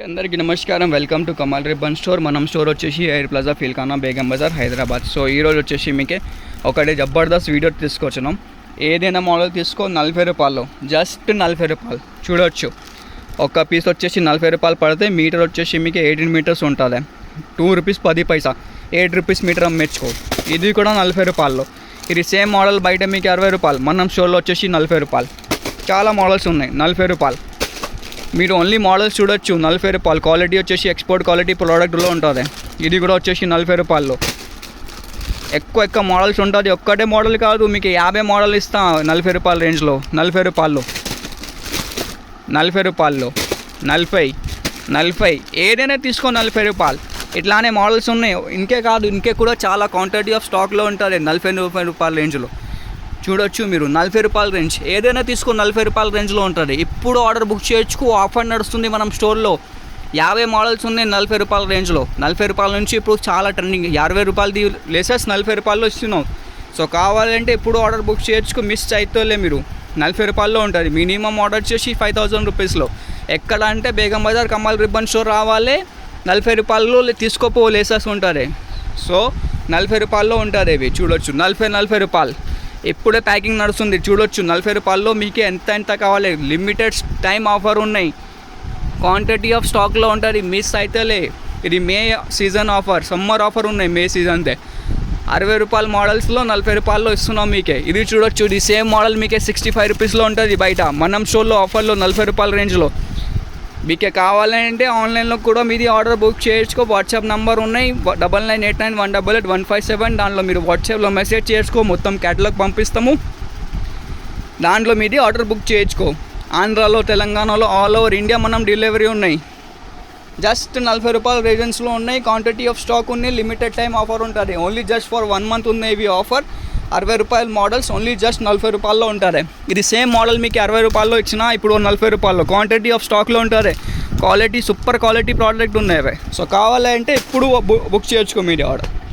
అందరికీ నమస్కారం. Welcome to Kamal ribbon store. మనం స్టోర్ వచ్చేసి air plaza Feelkhana Begum Bazaar Hyderabad. So ఈరోజు వచ్చేసి మీకే ఒకటి జబర్దస్త్ వీడియో తీసుకొచ్చినాం. ఏదైనా మోడల్ తీసుకో 40 రూపాయలు, జస్ట్ 40 రూపాయలు చూడవచ్చు. ఒక పీస్ వచ్చేసి 40 రూపాయలు పడితే మీటర్ వచ్చేసి మీకు 18 మీటర్స్ ఉంటుంది. 2 రూపీస్ 10 పైసా, 8 రూపీస్ మీటర్ అమ్మేసుకో. ఇది కూడా 40 రూపాయలు. ఇది సేమ్ మోడల్ బయట మీకు 60 రూపాయలు, మనం స్టోర్లో వచ్చేసి 40 రూపాయలు. చాలా మోడల్స్ ఉన్నాయి 40 రూపాయలు. మీరు ఓన్లీ మోడల్స్ చూడొచ్చు 40 రూపాయలు. క్వాలిటీ వచ్చేసి ఎక్స్పోర్ట్ క్వాలిటీ ప్రోడక్ట్లో ఉంటుంది. ఇది కూడా వచ్చేసి 40 రూపాయలు. ఎక్కువ మోడల్స్ ఉంటుంది. ఒక్కటే మోడల్ కాదు, మీకు 50 మోడల్ ఇస్తా 40 రూపాయల రేంజ్లో. 40 రూపాయలు 40 ఏదైనా తీసుకో 40 రూపాయలు. ఇట్లానే మోడల్స్ ఉన్నాయి. ఇంకే కాదు, ఇంకే కూడా చాలా క్వాంటిటీ ఆఫ్ స్టాక్లో ఉంటుంది 40 రూపాయల రేంజ్లో. చూడొచ్చు మీరు 40 రూపాయల రేంజ్. ఏదైనా తీసుకో 40 రూపాయల రేంజ్లో ఉంటుంది. ఇప్పుడు ఆర్డర్ బుక్ చేయొచ్చు, ఆఫర్ నడుస్తుంది మనం స్టోర్లో. 50 మోడల్స్ ఉన్నాయి 40 రూపాయల రేంజ్లో. 40 రూపాయల నుంచి ఇప్పుడు చాలా ట్రెండింగ్. 60 రూపాయలది లేసెస్ 40 రూపాయల్లో ఇస్తున్నాం. సో కావాలంటే ఇప్పుడు ఆర్డర్ బుక్ చేయొచ్చు, మిస్ అయితేలే మీరు. 40 రూపాయల్లో ఉంటుంది. మినిమం ఆర్డర్ చేసి 5000 రూపీస్లో. ఎక్కడ అంటే బేగం బజార్ కమల్ రిబ్బన్ స్టోర్ రావాలి. 40 రూపాయల్లో తీసుకోపో లేసెస్ ఉంటుంది. సో 40 రూపాయల్లో ఉంటుంది ఇవి. చూడొచ్చు 40 రూపాయలు. ఇప్పుడే ప్యాకింగ్ నడుస్తుంది. చూడొచ్చు 40 రూపాయల్లో మీకు ఎంత కావాలి. లిమిటెడ్ టైం ఆఫర్ ఉన్నాయి. క్వాంటిటీ ఆఫ్ స్టాక్లో ఉంటుంది, మిస్ అయితేలే. ఇది May season offer, summer offer ఉన్నాయి మే సీజన్దే. 60 రూపాయల మోడల్స్లో 40 రూపాయల్లో ఇస్తున్నాం మీకే. ఇది చూడొచ్చు, ఇది సేమ్ మోడల్ మీకే 65 రూపీస్లో ఉంటుంది బయట. మనం షోలో ఆఫర్లో 40 రూపాయల రేంజ్లో. మీకే కావాలంటే ఆన్లైన్లో కూడా మీది ఆర్డర్ బుక్ చేసుకో. వాట్సాప్ నెంబర్ ఉన్నాయి 9989188157. దాంట్లో మీరు వాట్సాప్లో మెసేజ్ చేసుకో, మొత్తం క్యాటలాగ్ పంపిస్తాము. దాంట్లో మీది ఆర్డర్ బుక్ చేసుకో. ఆంధ్రాలో, తెలంగాణలో, ఆల్ ఓవర్ ఇండియా మనం డెలివరీ ఉన్నాయి. జస్ట్ 40 రూపాయల రేంజ్లో ఉన్నాయి. క్వాంటిటీ ఆఫ్ స్టాక్ ఉన్నాయి. లిమిటెడ్ టైం ఆఫర్ ఉంటుంది. ఓన్లీ జస్ట్ ఫర్ 1 మంత్ ఉన్నాయి ఇవి ఆఫర్. 60 రూపాయల మోడల్స్ ఓన్లీ జస్ట్ 40 రూపాయల్లో ఉంటుంది. ఇది సేమ్ మోడల్ మీకు 60 రూపాయల్లో ఇచ్చినా ఇప్పుడు 40 రూపాయల్లో. క్వాంటిటీ ఆఫ్ స్టాక్లో ఉంటుంది. క్వాలిటీ సూపర్ క్వాలిటీ ప్రోడక్ట్ ఉన్నాయి. సో కావాలంటే ఇప్పుడు బుక్ చేయొచ్చుకో మీరు ఆర్డర్.